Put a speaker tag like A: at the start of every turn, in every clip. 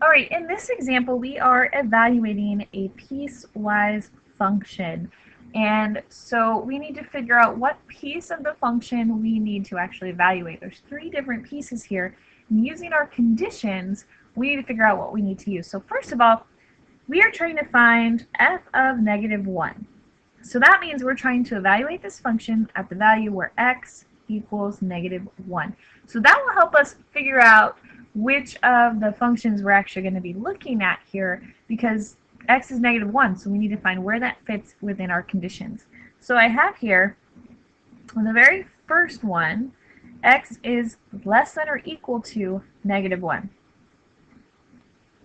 A: Alright, in this example we are evaluating a piecewise function. And so we need to figure out what piece of the function we need to actually evaluate. There's three different pieces here. And using our conditions, we need to figure out what we need to use. So first of all, we are trying to find f of -1. So that means we're trying to evaluate this function at the value where x equals -1. So that will help us figure out which of the functions we're actually going to be looking at here, because x is -1, so we need to find where that fits within our conditions. So I have here, on the very first one, x is less than or equal to -1.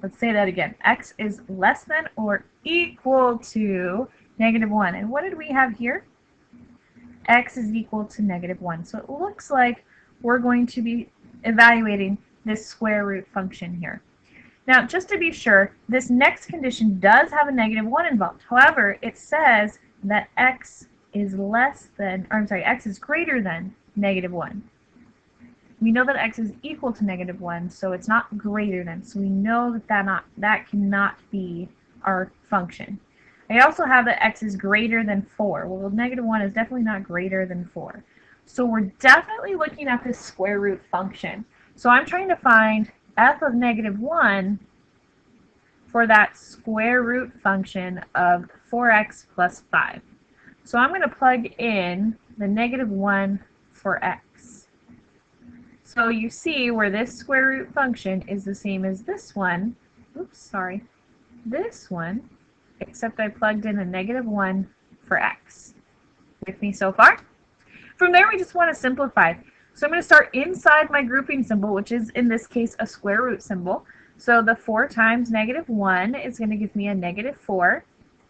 A: Let's say that again. X is less than or equal to -1. And what did we have here? X is equal to -1. So it looks like we're going to be evaluating this square root function here. Now, just to be sure, this next condition does have a -1 involved. However, it says that x is x is greater than -1. We know that x is equal to -1, so it's not greater than. So we know that that cannot be our function. I also have that x is greater than 4. Well, -1 is definitely not greater than 4. So we're definitely looking at this square root function. So I'm trying to find f of -1 for that square root function of 4x plus 5. So I'm going to plug in the -1 for x. So you see where this square root function is the same as this one. Oops, sorry. This one, except I plugged in a -1 for x. With me so far? From there, we just want to simplify. So I'm going to start inside my grouping symbol, which is in this case a square root symbol. So the 4 times -1 is going to give me a -4.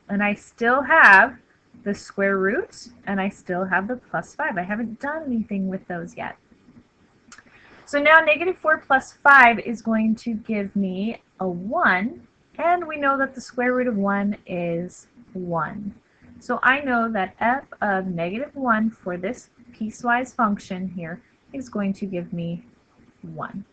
A: And I still have the square root, and I still have the plus 5. I haven't done anything with those yet. So now -4 plus 5 is going to give me a 1. And we know that the square root of 1 is 1. So I know that f of -1 for this piecewise function here is going to give me 1.